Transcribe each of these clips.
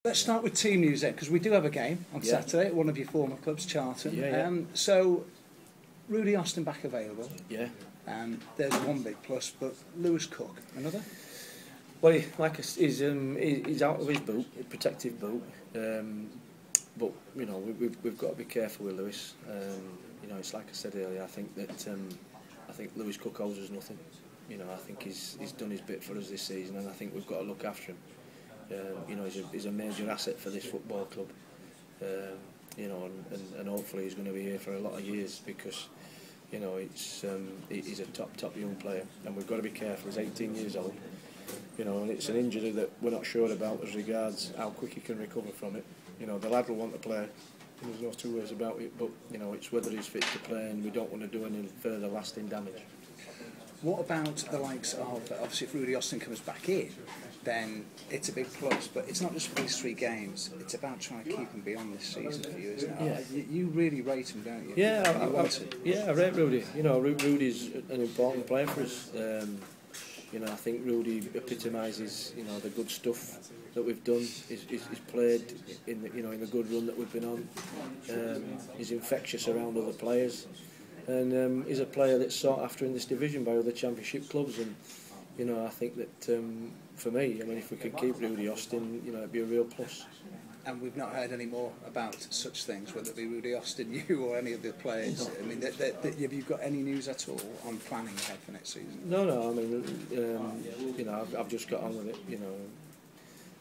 Let's start with team news then, because we do have a game on Saturday at one of your former clubs, Charlton. So, Rudy Austin back available. Yeah. There's one big plus, but Lewis Cook, another? Well, he's out of his boot, protective boot. But you know, we've got to be careful with Lewis. You know, it's like I said earlier. I think Lewis Cook owes us nothing. You know, I think he's done his bit for us this season, and I think we've got to look after him. You know, he's a major asset for this football club. You know, and hopefully he's going to be here for a lot of years, because you know he's a top young player, and we've got to be careful. He's 18 years old. You know, and it's an injury that we're not sure about as regards how quick he can recover from it. You know, the lad will want to play. There's no two ways about it. But you know, it's whether he's fit to play, and we don't want to do any further lasting damage. What about the likes of, obviously if Rudy Austin comes back in, then it's a big plus, but it's not just for these 3 games, it's about trying to keep him beyond this season for you, isn't it? Yeah. You really rate him, don't you? Yeah, I rate Rudy. You know, Rudy's an important player for us. You know, I think Rudy epitomises, you know, the good stuff that we've done. He's played in the, you know, in the good run that we've been on. He's infectious around other players, and he's a player that's sought after in this division by other Championship clubs. And you know, I think that for me, I mean, if we could keep Rudy Austin, you know, it'd be a real plus. And we've not heard any more about such things, whether it be Rudy Austin, you, or any of the players. I mean, have you got any news at all on planning ahead for next season? No. I mean, you know, I've just got on with it. You know,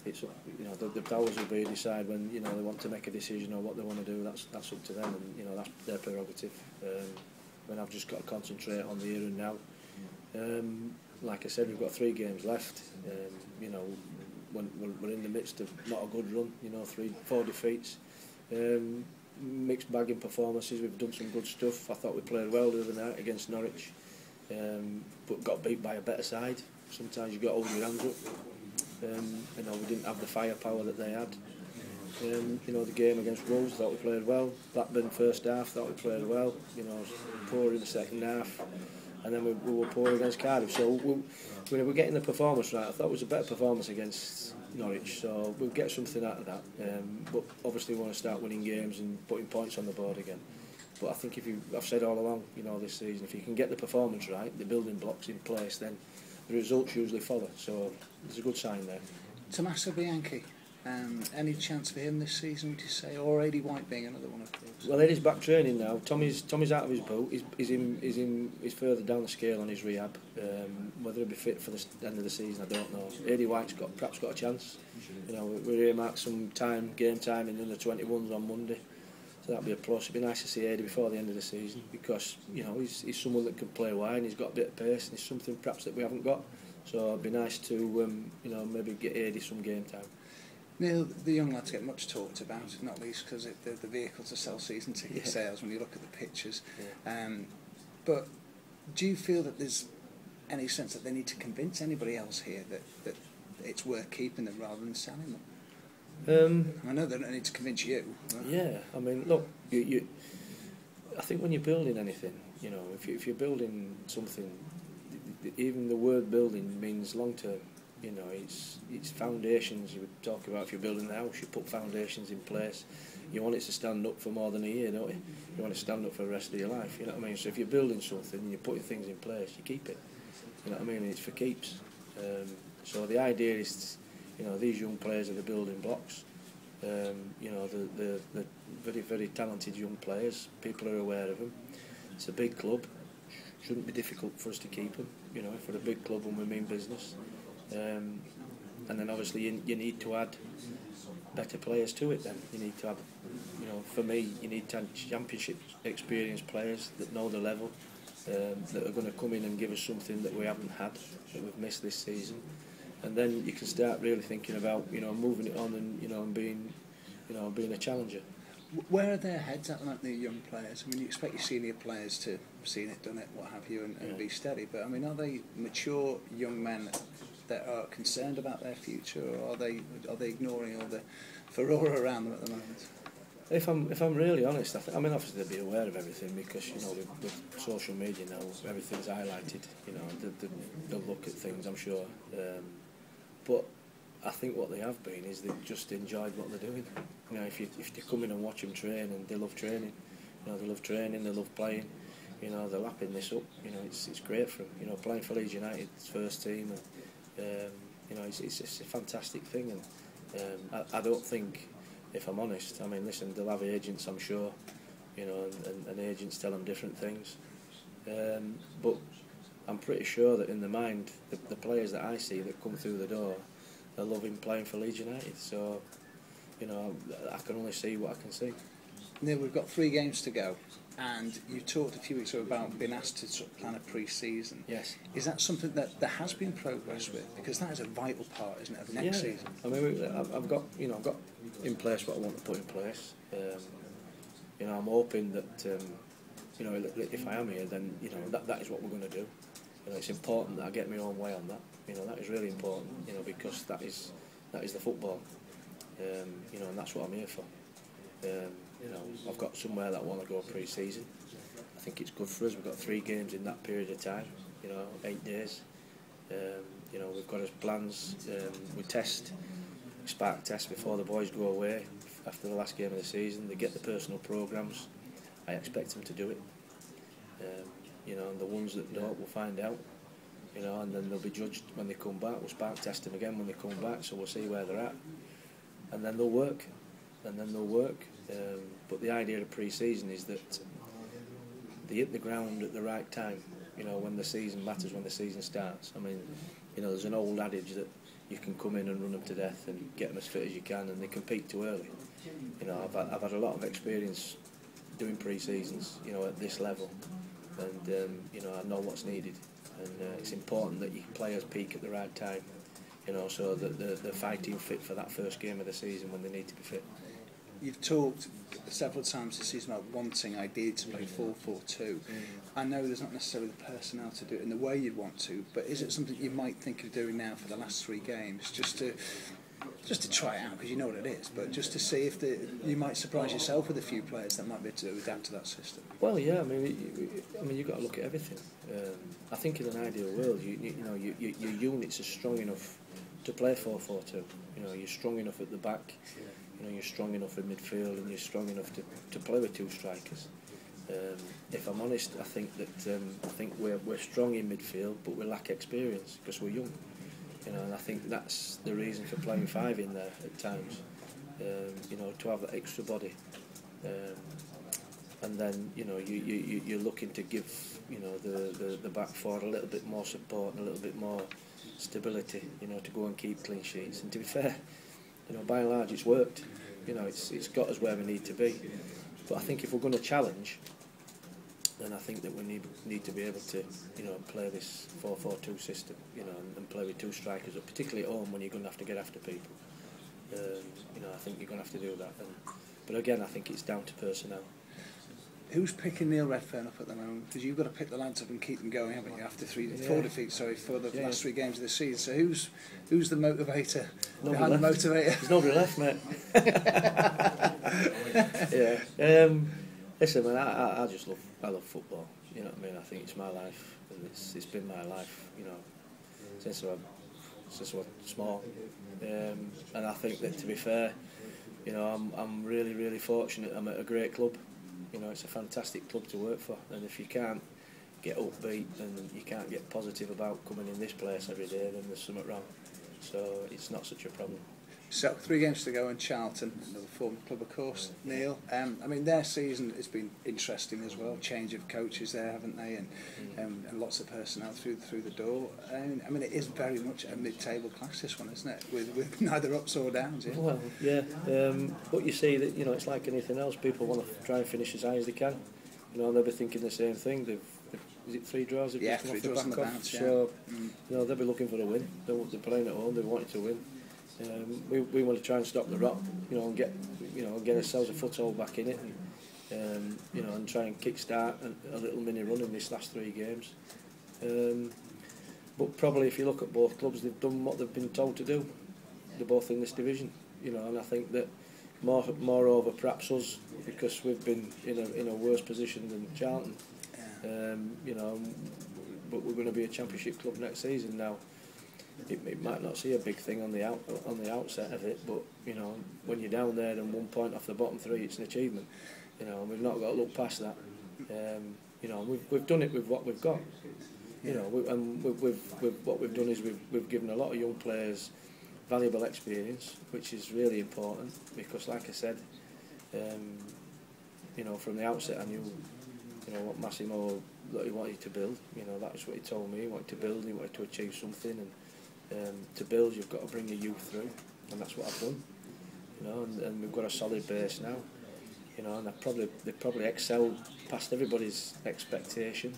it's, you know, the powers will be decide when, you know, they want to make a decision or what they want to do. That's up to them, and you know, that's their prerogative. I mean, I've just got to concentrate on the here and now. Like I said, we've got 3 games left. You know, when we're in the midst of not a good run, you know, 3-4 defeats, mixed bag in performances. We've done some good stuff. I thought we played well the other night against Norwich, but got beat by a better side. Sometimes you've got to hold your hands up. You know, we didn't have the firepower that they had. You know, the game against Wolves, thought we played well. Blackburn first half, thought we played well. You know, poor in the second half, and then we were poor against Cardiff. So we're getting the performance right. I thought it was a better performance against Norwich, so we'll get something out of that. But obviously we want to start winning games and putting points on the board again. But I think I've said all along, you know, this season, if you can get the performance right, the building blocks in place, then the results usually follow. So there's a good sign there. Tommaso Bianchi, any chance for him this season, would you say, or Aidy White being another one of those? Well, Aidy's back training now. Tommy's out of his boot. He's further down the scale on his rehab. Whether he'll be fit for the end of the season, I don't know. Aidy White's perhaps got a chance. You know, we're earmarked some game time in the 21s on Monday, so that'll be a plus. It'd be nice to see Aidy before the end of the season, because you know he's someone that can play wide, and he's got a bit of pace, and it's something perhaps that we haven't got. So it'd be nice to you know, maybe get Aidy some game time. Neil, the young lads get much talked about, not least because they're the vehicle to sell season ticket sales when you look at the pictures. But do you feel that there's any sense that they need to convince anybody else here that it's worth keeping them rather than selling them? I know they don't need to convince you. Yeah, I mean, look, I think when you're building anything, you know, if you're building something, even the word building means long term. You know, it's foundations. You would talk about if you're building a house, you put foundations in place. You want it to stand up for more than a year, don't you? You want it to stand up for the rest of your life. You know what I mean? So if you're building something and you're putting things in place, you keep it. You know what I mean? It's for keeps. So the idea is, you know, these young players are the building blocks. You know, the very, very talented young players. People are aware of them. It's a big club. Shouldn't be difficult for us to keep them. You know, if we're a big club and we mean business. And then obviously you need to add better players to it. Then you need to have, you know, for me, you need to have Championship experienced players that know the level, that are going to come in and give us something that we haven't had, that we've missed this season. And then you can start really thinking about, you know, moving it on and, you know, and being a challenger. Where are their heads at, like the young players? I mean, you expect your senior players to have seen it, done it, what have you, and be steady. But I mean, are they mature young men that are concerned about their future, or are they ignoring all the furore around them at the moment? If I'm really honest, I mean, obviously they'll be aware of everything, because you know with social media now everything's highlighted. You know, they'll look at things, I'm sure. But I think what they have been is they've just enjoyed what they're doing. You know, if you come in and watch them train, and they love training. You know, they love training, they love playing. You know, they're lapping this up. You know, it's great for them. You know, playing for Leeds United's first team, and you know, it's a fantastic thing. And I don't think, if I'm honest, I mean, listen, they'll have agents, I'm sure. You know, and agents tell them different things. But I'm pretty sure that in the mind, the players that I see that come through the door, they're loving playing for Leeds United. So, you know, I can only see what I can see. Neil, we've got 3 games to go, and you talked a few weeks ago about being asked to sort of plan a pre-season. Yes. Is that something that there has been progress with? Because that is a vital part, isn't it, of next season? I mean, I've got in place what I want to put in place. You know, I'm hoping that you know, if I am here, then you know that is what we're going to do. You know, it's important that I get my own way on that. You know, that is really important. You know, because that is the football. You know, and that's what I'm here for. You know, I've got somewhere that I want to go pre-season. I think it's good for us. We've got 3 games in that period of time. You know, 8 days. You know, we've got as plans. We spark test before the boys go away after the last game of the season. They get the personal programmes. I expect them to do it. You know, and the ones that don't, we'll find out. You know, and then they'll be judged when they come back. We'll spark test them again when they come back, so we'll see where they're at. And then they'll work. But the idea of pre-season is that they hit the ground at the right time. You know, when the season matters, when the season starts. I mean, you know, there's an old adage that you can come in and run them to death and get them as fit as you can, and they can peak too early. You know, I've had a lot of experience doing pre-seasons, you know, at this level, and you know, I know what's needed, and it's important that your players peak at the right time, you know, so that they're fighting fit for that first game of the season when they need to be fit. You've talked several times this season about wanting ideally to play 4-4-2. I know there's not necessarily the personnel to do it in the way you'd want to, but is it something you might think of doing now for the last 3 games, just to try it out, because you know what it is, but just to see if you might surprise yourself with a few players that might be able to adapt to that system? Well, yeah, I mean, you've got to look at everything. I think in an ideal world, you know, your units are strong enough to play 4-4-2. You know, you're strong enough at the back. You know, you're strong enough in midfield, and you're strong enough to play with 2 strikers. If I'm honest, I think we're strong in midfield, but we lack experience because we're young. You know, and I think that's the reason for playing 5 in there at times. You know, to have that extra body, and then you know you're looking to give the back 4 a little bit more support and a little bit more stability. You know, to go and keep clean sheets. And to be fair, you know, by and large, it's worked. You know, it's got us where we need to be. But I think if we're going to challenge, then I think that we need to be able to, you know, play this 4-4-2 system, you know, and play with 2 strikers, particularly at home when you're going to have to get after people. You know, I think you're going to have to do that. But again, I think it's down to personnel. Who's picking Neil Redfearn up at the moment? Because you've got to pick the lads up and keep them going, haven't you? After 4 defeats, for the last 3 games of the season. So who's the motivator behind the motivator? There's nobody left, mate. Yeah. Listen, man, I love football. You know what I mean? I think it's my life, and it's been my life. You know, since I was small. And I think that, to be fair, you know, I'm really fortunate. I'm at a great club. You know, it's a fantastic club to work for, and if you can't get upbeat and you can't get positive about coming in this place every day, then there's something wrong. So it's not such a problem. So 3 games to go in Charlton, another former club, of course. Neil, I mean, their season has been interesting as well. Change of coaches there, haven't they? And lots of personnel through the door. I mean, it is very much a mid-table clash, this one, isn't it? With neither ups or downs. Yeah? Well, yeah. But you see that, you know, it's like anything else. People want to try and finish as high as they can. You know, they'll be thinking the same thing. Is it 3 draws? Yeah, 3 draws on the bounce. Yeah. So, you know, they'll be looking for a win. They're playing at home. They want to win. We want to try and stop the rot, you know, and get ourselves a foothold back in it, and you know, and try and kick-start a little mini run in this last 3 games. But probably, if you look at both clubs, they've done what they've been told to do. They're both in this division, you know, and I think that moreover, perhaps us, because we've been in a worse position than Charlton. You know, but we're going to be a Championship club next season now. it might not see a big thing on the outset of it, but you know, when you're down there and 1 point off the bottom three, it's an achievement. You know, and we've not got to look past that. You know, we've done it with what we've got. You know, what we've done is we've given a lot of young players valuable experience, which is really important because, like I said, you know, from the outset I knew, you know, what Massimo that he wanted to build. You know, that's what he told me. He wanted to build. He wanted to achieve something, and to build, you've got to bring your youth through, and that's what I've done. You know, and we've got a solid base now. You know, and they've probably excelled past everybody's expectation.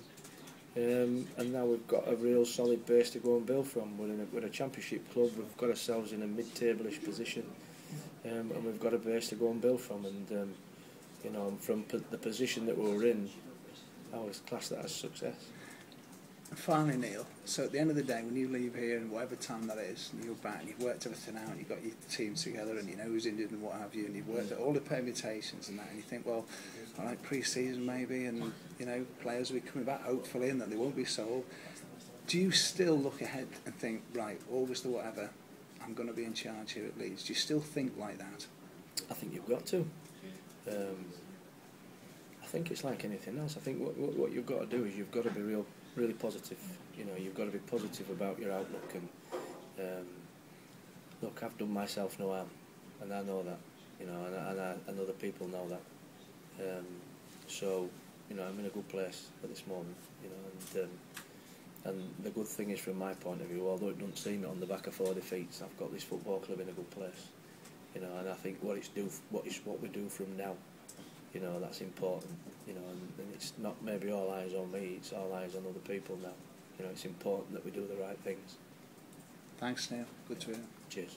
And now we've got a real solid base to go and build from. We're a championship club. We've got ourselves in a mid-table-ish position, and we've got a base to go and build from. And you know, from the position that we were in, I always class that as success. And finally, Neil, so at the end of the day, when you leave here, and whatever time that is, and you're back, and you've worked everything out, and you've got your team together, and you know who's injured and what have you, and you've worked at all the permutations and that, and you think, well, all right, pre-season maybe, and you know, players will be coming back hopefully, and that they won't be sold. Do you still look ahead and think, right, August or whatever, I'm going to be in charge here at Leeds? Do you still think like that? I think you've got to. I think it's like anything else. I think what you've got to do is you've got to be really positive. You know, you've got to be positive about your outlook. And look, I've done myself no harm, and I know that. You know, and other people know that. So, you know, I'm in a good place at this moment. You know, and the good thing is, from my point of view, although it doesn't seem it on the back of 4 defeats, I've got this football club in a good place. You know, and I think what we do from now. You know, that's important. You know, and it's not maybe all eyes on me, it's all eyes on other people now. You know, it's important that we do the right things. Thanks, Neil. Good to hear. Cheers.